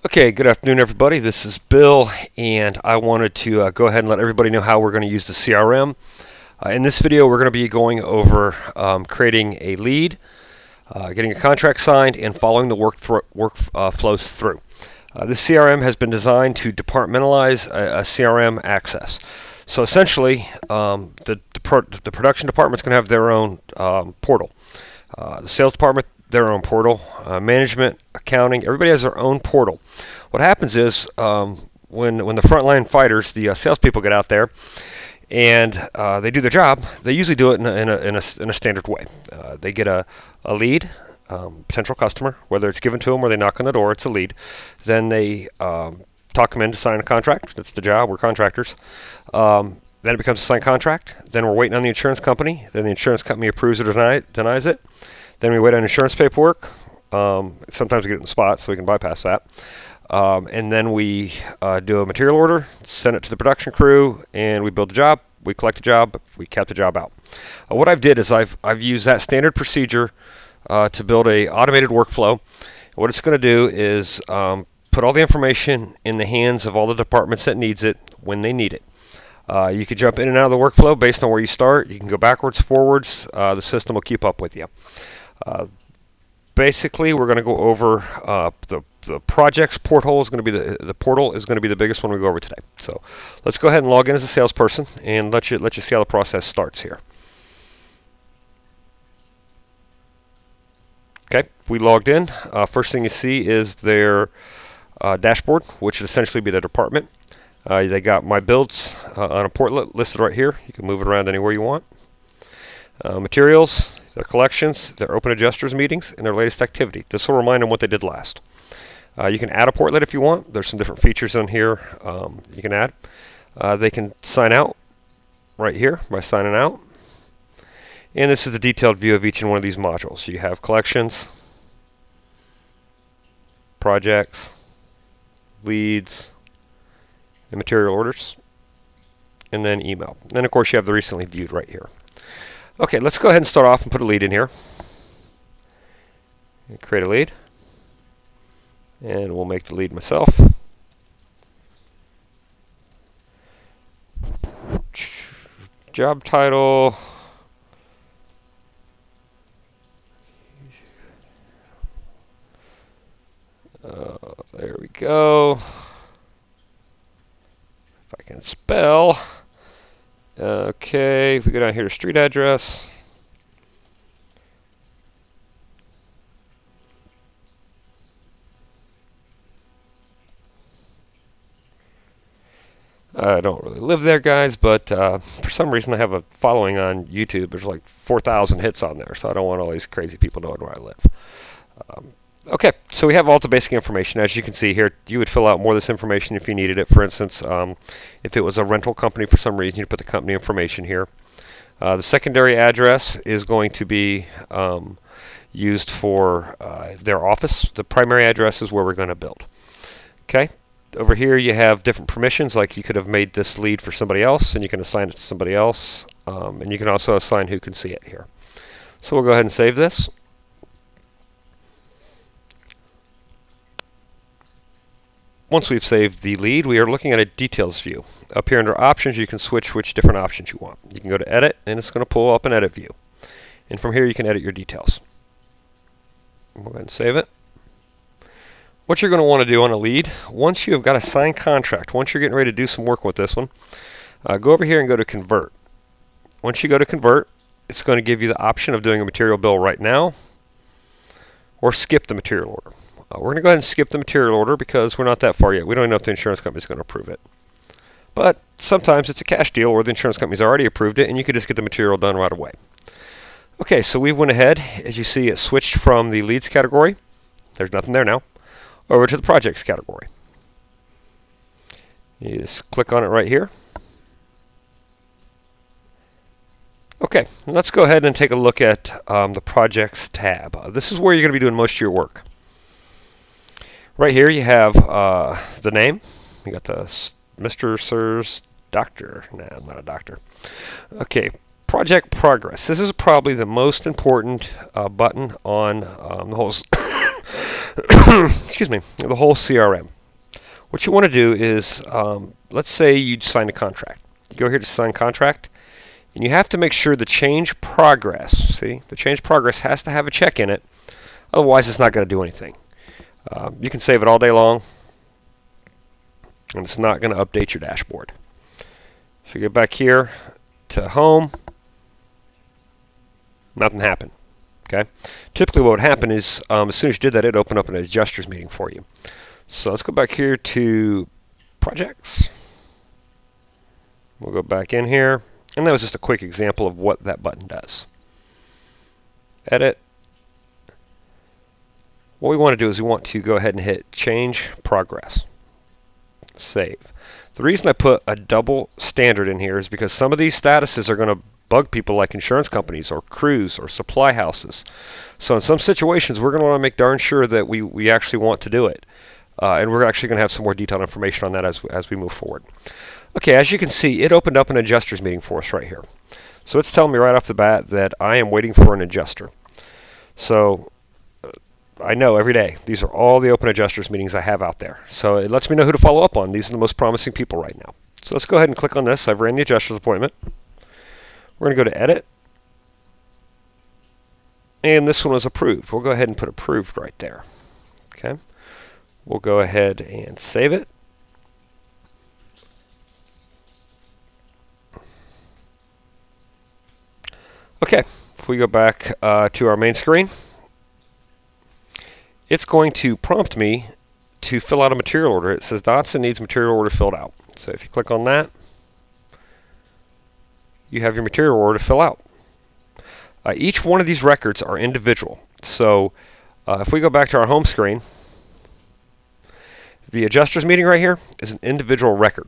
Okay, good afternoon, everybody. This is Bill, and I wanted to go ahead and let everybody know how we're going to use the CRM. In this video, we're going to be going over creating a lead, getting a contract signed, and following the flows through. This CRM has been designed to departmentalize a CRM access. So essentially, the production department's going to have their own portal. The sales department, their own portal. Management, accounting, everybody has their own portal. What happens is when the frontline fighters, the salespeople, get out there and they do their job, they usually do it in a standard way. They get a lead, potential customer, whether it's given to them or they knock on the door, it's a lead. Then they talk them in to sign a contract. That's the job. We're contractors. Then it becomes a signed contract. Then we're waiting on the insurance company. Then the insurance company approves it or denies it. Then we wait on insurance paperwork. Sometimes we get it in the spot, so we can bypass that. And then we do a material order, send it to the production crew, and we build the job. We collect the job. We cap the job out. What I've did is I've used that standard procedure to build a automated workflow. What it's going to do is put all the information in the hands of all the departments that needs it when they need it. You can jump in and out of the workflow based on where you start. You can go backwards, forwards. The system will keep up with you. Basically, we're going to go over the projects portal is going to be the portal is going to be the biggest one we go over today. So let's go ahead and log in as a salesperson and let you see how the process starts here. Okay, we logged in. First thing you see is their dashboard, which would essentially be the department. They got my builds on a portlet listed right here. You can move it around anywhere you want. Materials, their collections, their open adjusters meetings, and their latest activity. This will remind them what they did last. You can add a portlet if you want. There's some different features on here you can add. They can sign out right here by signing out. And this is a detailed view of each and one of these modules. You have collections, projects, leads, and material orders, and then email. And then, of course, you have the recently viewed right here. Okay, let's go ahead and start off and put a lead in here. Create a lead. And we'll make the lead myself. Job title. There we go. If I can spell. Okay, if we go down here to street address. I don't really live there, guys, but for some reason I have a following on YouTube. There's like 4,000 hits on there, so I don't want all these crazy people knowing where I live. Okay, so we have all the basic information. As you can see here, you would fill out more of this information if you needed it. For instance, if it was a rental company for some reason, you'd put the company information here. The secondary address is going to be used for their office. The primary address is where we're going to build. Okay. Over here you have different permissions, like you could have made this lead for somebody else and you can assign it to somebody else, and you can also assign who can see it here. So we'll go ahead and save this. Once we've saved the lead, we are looking at a details view. Up here under options, you can switch which different options you want. You can go to edit and it's going to pull up an edit view, and from here you can edit your details. We'll go ahead and save it. What you're going to want to do on a lead, once you have got a signed contract, once you're getting ready to do some work with this one, go over here and go to convert. Once you go to convert, it's going to give you the option of doing a material bill right now or skip the material order. We're going to go ahead and skip the material order because we're not that far yet. We don't know if the insurance company is going to approve it. But sometimes it's a cash deal where the insurance company's already approved it and you could just get the material done right away. Okay, so we went ahead. As you see, it switched from the leads category. There's nothing there now. Over to the projects category. You just click on it right here. Okay, let's go ahead and take a look at the projects tab. This is where you're going to be doing most of your work. Right here you have the name. You got the Mr. Sir's Doctor. Nah, I'm not a doctor. Okay, project progress. This is probably the most important button on the whole excuse me, the whole CRM. What you want to do is, let's say you signed a contract. You go here to sign contract, and you have to make sure the change progress, see, the change progress has to have a check in it, otherwise it's not going to do anything. You can save it all day long, and it's not going to update your dashboard. So get back here to home, nothing happened. Okay. Typically what would happen is as soon as you did that, it opened up an adjusters meeting for you. So let's go back here to projects. We'll go back in here, and that was just a quick example of what that button does. Edit. What we want to do is we want to go ahead and hit change progress. Save. The reason I put a double standard in here is because some of these statuses are going to bug people like insurance companies or crews or supply houses. So in some situations, we're going to want to make darn sure that we actually want to do it. And we're actually going to have some more detailed information on that as we move forward. Okay, as you can see, it opened up an adjusters meeting for us right here. So it's telling me right off the bat that I am waiting for an adjuster. So I know every day, these are all the open adjusters meetings I have out there. So it lets me know who to follow up on. These are the most promising people right now. So let's go ahead and click on this. I've ran the adjuster's appointment. We're going to go to edit. And this one was approved. We'll go ahead and put approved right there. Okay. We'll go ahead and save it. Okay, if we go back to our main screen, it's going to prompt me to fill out a material order. It says Dotson needs material order filled out. So if you click on that, you have your material order to fill out. Each one of these records are individual. So if we go back to our home screen, the adjusters meeting right here is an individual record.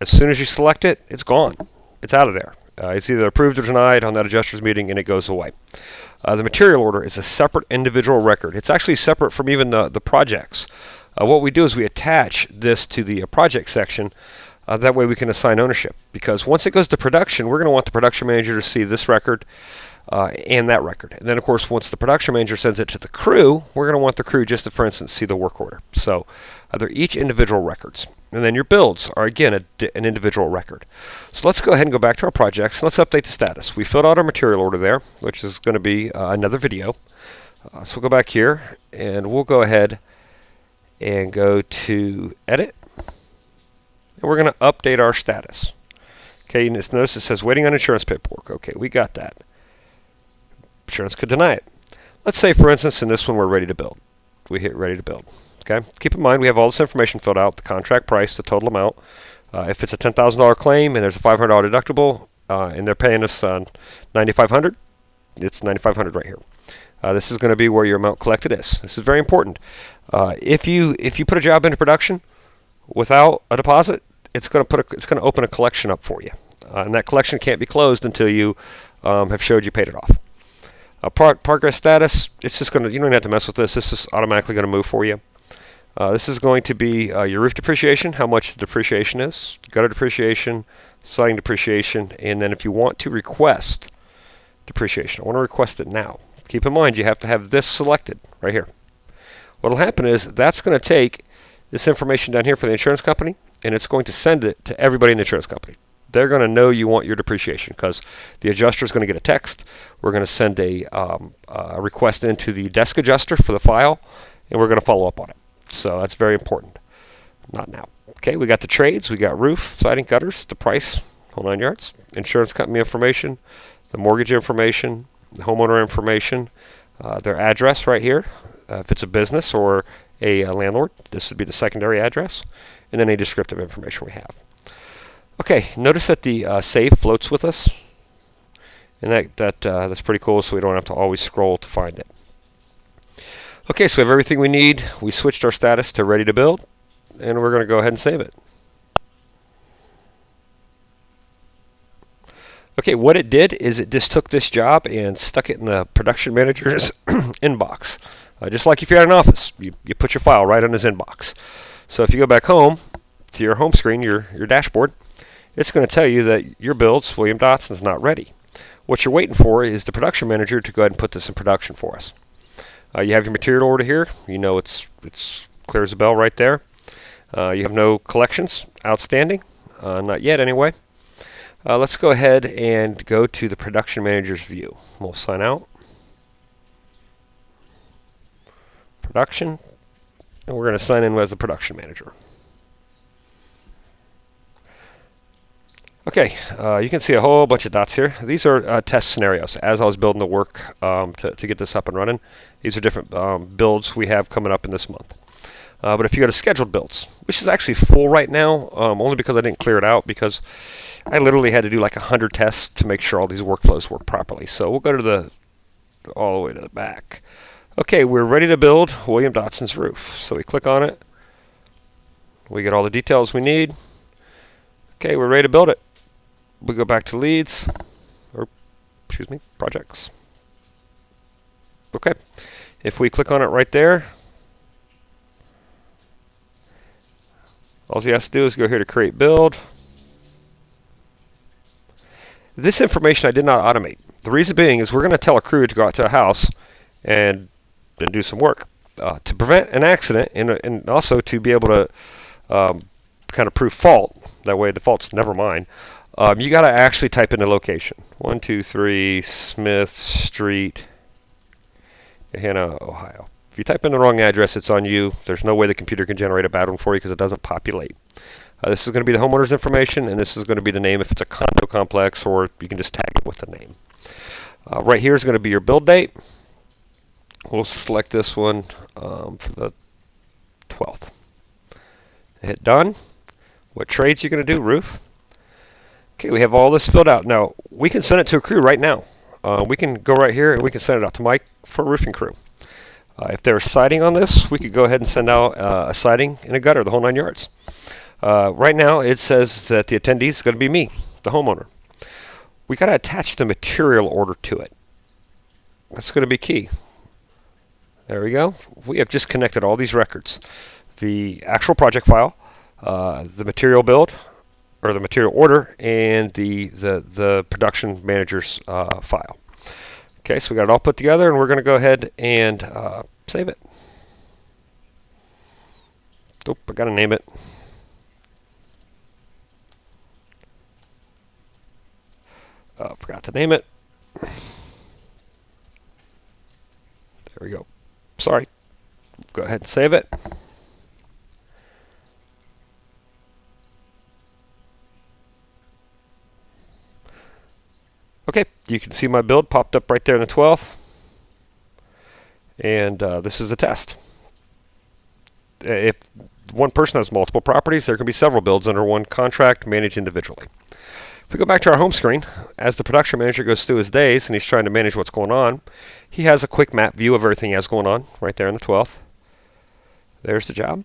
As soon as you select it, it's gone. It's out of there. It's either approved or denied on that adjusters meeting, and it goes away. The material order is a separate individual record. It's actually separate from even the projects. What we do is we attach this to the project section. That way we can assign ownership. Because once it goes to production, we're going to want the production manager to see this record and that record. And then, of course, once the production manager sends it to the crew, we're going to want the crew just to, for instance, see the work order. So they're each individual records. And then your builds are, again, an individual record. So let's go ahead and go back to our projects. Let's update the status. We filled out our material order there, which is going to be another video. So we'll go back here, and we'll go ahead and go to Edit. And we're going to update our status. Okay, and notice it says waiting on insurance paperwork. Okay, we got that. Insurance could deny it. Let's say, for instance, in this one we're ready to build. We hit ready to build. Okay. Keep in mind we have all this information filled out: the contract price, the total amount. If it's a $10,000 claim and there's a $500 deductible, and they're paying us $9,500, it's $9,500 right here. This is going to be where your amount collected is. This is very important. If you put a job into production without a deposit, it's going to open a collection up for you, and that collection can't be closed until you have showed you paid it off. Progress status, it's just going to, you don't have to mess with this. This is automatically going to move for you. This is going to be your roof depreciation, how much the depreciation is, gutter depreciation, siding depreciation, and then if you want to request depreciation, I want to request it now. Keep in mind you have to have this selected right here. What will happen is that's going to take this information down here for the insurance company, and it's going to send it to everybody in the insurance company. They're going to know you want your depreciation because the adjuster is going to get a text. We're going to send a request into the desk adjuster for the file, and we're going to follow up on it. So that's very important. Not now. Okay, we got the trades. We got roof, siding, gutters, the price, whole 9 yards, insurance company information, the mortgage information, the homeowner information, their address right here. If it's a business or a landlord, this would be the secondary address, and then any descriptive information we have. Okay, notice that the save floats with us, and that's pretty cool, so we don't have to always scroll to find it. Okay, so we have everything we need. We switched our status to ready to build, and we're going to go ahead and save it. Okay, what it did is it just took this job and stuck it in the production manager's inbox. Just like if you're at an office, you put your file right on his inbox. So if you go back home to your home screen, your dashboard, it's going to tell you that your builds, William Dotson, is not ready. What you're waiting for is the production manager to go ahead and put this in production for us. You have your material order here. You know it's clear as a bell right there. You have no collections outstanding, not yet anyway. Let's go ahead and go to the production manager's view. We'll sign out. Production, and we're going to sign in as a production manager. Okay, you can see a whole bunch of dots here. These are test scenarios. As I was building the work to get this up and running, these are different builds we have coming up in this month. But if you go to scheduled builds, which is actually full right now, only because I didn't clear it out, because I literally had to do like 100 tests to make sure all these workflows work properly. So we'll go to all the way to the back. Okay, we're ready to build William Dotson's roof. So we click on it. We get all the details we need. Okay, we're ready to build it. We go back to leads, or excuse me, projects. Okay, if we click on it right there, all he has to do is go here to create build. This information I did not automate. The reason being is we're going to tell a crew to go out to a house and then do some work to prevent an accident, and also to be able to kind of prove fault. That way the fault's never mine. You got to actually type in the location. 123 Smith Street, Hannah, Ohio. If you type in the wrong address, it's on you. There's no way the computer can generate a bad one for you because it doesn't populate. This is going to be the homeowner's information, and this is going to be the name if it's a condo complex, or you can just tag it with the name. Right here is going to be your build date. We'll select this one for the 12th. Hit done. What trades you're going to do? Roof. Okay, we have all this filled out. Now, we can send it to a crew right now. We can go right here and we can send it out to Mike for a roofing crew. If there's siding on this, we could go ahead and send out a siding and a gutter, the whole 9 yards. Right now, it says that the attendee is going to be me, the homeowner. We got to attach the material order to it. That's going to be key. There we go. We have just connected all these records. The actual project file, the material build, or the material order, and the production manager's file. Okay, so we got it all put together, and we're going to go ahead and save it. Oop, I got to name it. Forgot to name it. There we go. Sorry. Go ahead and save it. Okay, you can see my build popped up right there in the 12th. And this is a test. If one person has multiple properties, there can be several builds under one contract managed individually. If we go back to our home screen, as the production manager goes through his days and he's trying to manage what's going on, he has a quick map view of everything he has going on right there in the 12th. There's the job.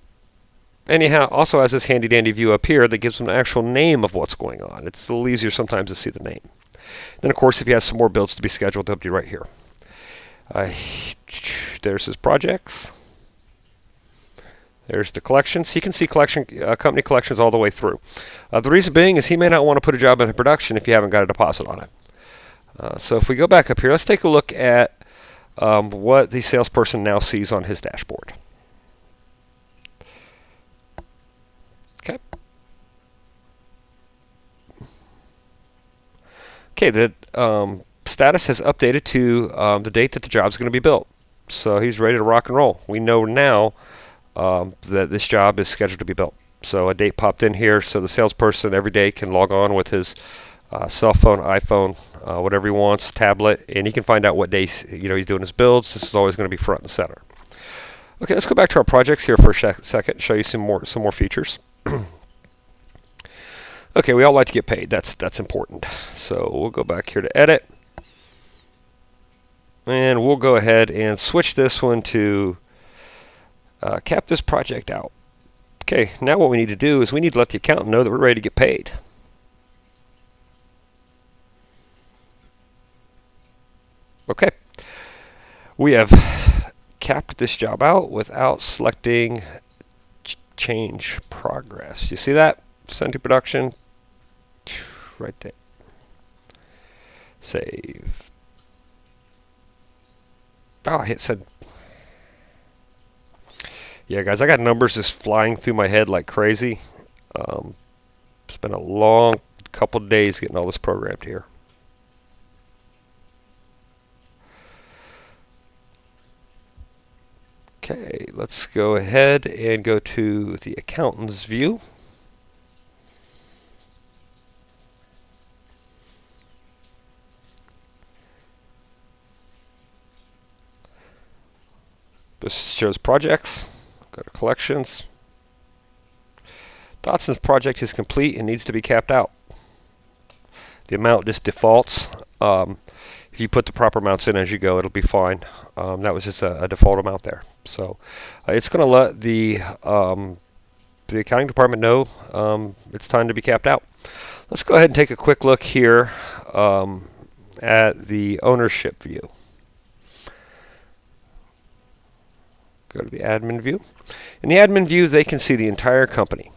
And he also has this handy dandy view up here that gives him the actual name of what's going on. It's a little easier sometimes to see the name. Then, of course, if he has some more builds to be scheduled, they'll be right here. There's his projects. There's the collections. You can see company collections all the way through. The reason being is he may not want to put a job into production if you haven't got a deposit on it. So if we go back up here, let's take a look at what the salesperson now sees on his dashboard. Okay. Okay, the status has updated to the date that the job is going to be built. So he's ready to rock and roll. We know now that this job is scheduled to be built. So a date popped in here, so the salesperson every day can log on with his cell phone, iPhone, whatever he wants, tablet, and he can find out what days he's doing his builds. This is always going to be front and center. Okay, let's go back to our projects here for a second, show you some more features. Okay, we all like to get paid. That's important. So we'll go back here to edit, and we'll go ahead and switch this one to cap this project out. Okay, now what we need to do is we need to let the accountant know that we're ready to get paid. Okay, we have capped this job out without selecting change progress. You see that? Send to production. Right there. Save. Oh, I hit send. Yeah, guys, I got numbers just flying through my head like crazy. It's been a long couple of days getting all this programmed here. Okay, let's go ahead and go to the accountant's view. This shows projects. Go to collections. Dotson's project is complete and needs to be capped out. The amount just defaults. If you put the proper amounts in as you go, it'll be fine. That was just a default amount there. So it's going to let the accounting department know it's time to be capped out. Let's go ahead and take a quick look here at the ownership view. Go to the admin view. In the admin view, they can see the entire company.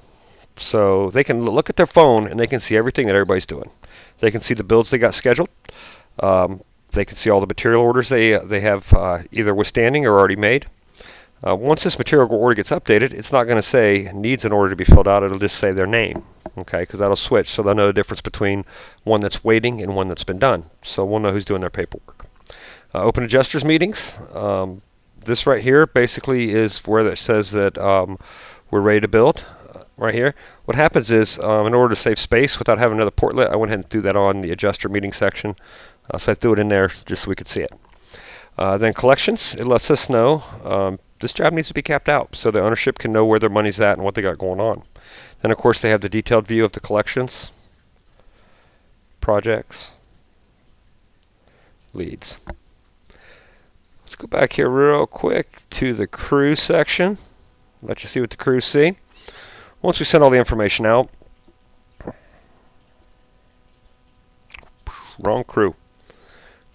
So they can look at their phone and they can see everything that everybody's doing. They can see the builds they got scheduled. They can see all the material orders they have either withstanding or already made. Once this material order gets updated, it's not going to say needs an order to be filled out. It'll just say their name, okay? Because that'll switch, so they'll know the difference between one that's waiting and one that's been done. So we'll know who's doing their paperwork. Open adjusters meetings. This right here basically is where it says that we're ready to build. Right here. What happens is, in order to save space without having another portlet, I went ahead and threw that on the adjuster meeting section. So I threw it in there just so we could see it. Then collections, it lets us know this job needs to be capped out so the ownership can know where their money's at and what they got going on. Then of course they have the detailed view of the collections, projects, leads. Let's go back here real quick to the crew section. Let you see what the crews see. Once we send all the information out, wrong crew.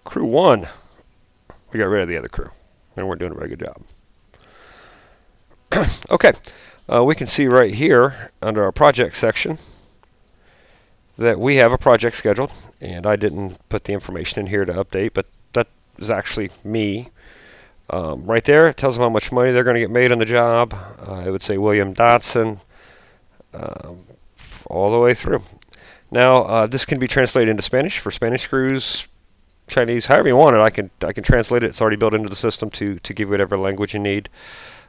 Crew 1, we got rid of the other crew, and we're doing a very good job. Okay, we can see right here under our project section that we have a project scheduled, and I didn't put the information in here to update, but that is actually me. Right there, it tells them how much money they're going to get made on the job. It would say William Dotson all the way through. Now, this can be translated into Spanish for Spanish crews, Chinese, however you want it. I can translate it. It's already built into the system to give whatever language you need.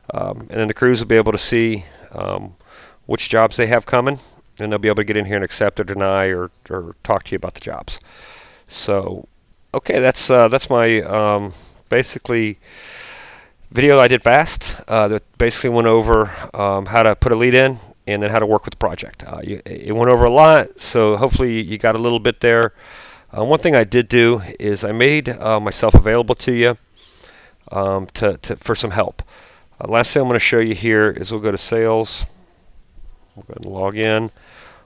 And then the crews will be able to see which jobs they have coming, and they'll be able to get in here and accept or deny or talk to you about the jobs. So, okay, that's my basically video I did fast that basically went over how to put a lead in and then how to work with the project. It went over a lot, so hopefully you got a little bit there. One thing I did do is I made myself available to you for some help. Last thing I'm going to show you here is we'll go to sales. We'll go ahead and log in.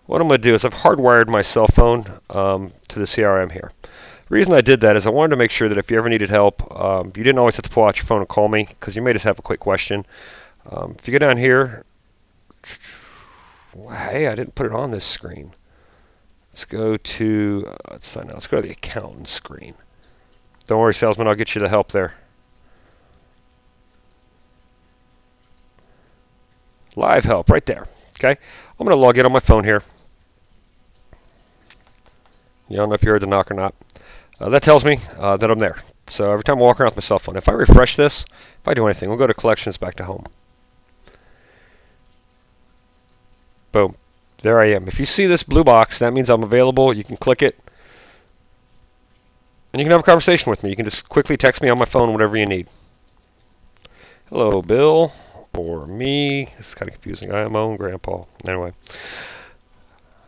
What I'm going to do is I've hardwired my cell phone to the CRM here. The reason I did that is I wanted to make sure that if you ever needed help, you didn't always have to pull out your phone and call me, because you may just have a quick question. If you go down here, hey, I didn't put it on this screen. Let's go to let's go to the accountant screen. Don't worry, salesman, I'll get you the help there. Live help right there. Okay, I'm going to log in on my phone here. You don't know if you heard the knock or not. That tells me that I'm there. So every time I walk around with my cell phone, if I refresh this, if I do anything, we'll go to collections, back to home. Boom. There I am. If you see this blue box, that means I'm available. You can click it, and you can have a conversation with me. You can just quickly text me on my phone, whatever you need. Hello, Bill, or me. This is kind of confusing. I am my own grandpa. Anyway.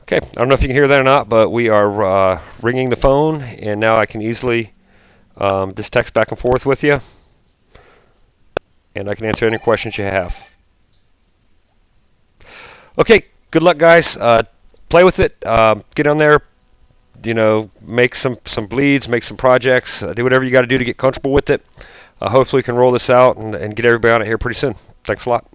Okay, I don't know if you can hear that or not, but we are ringing the phone, and now I can easily just text back and forth with you, and I can answer any questions you have. Okay, good luck, guys. Play with it. Get on there. You know, make some bleeds, make some projects. Do whatever you got to do to get comfortable with it. Hopefully, we can roll this out and get everybody on it here pretty soon. Thanks a lot.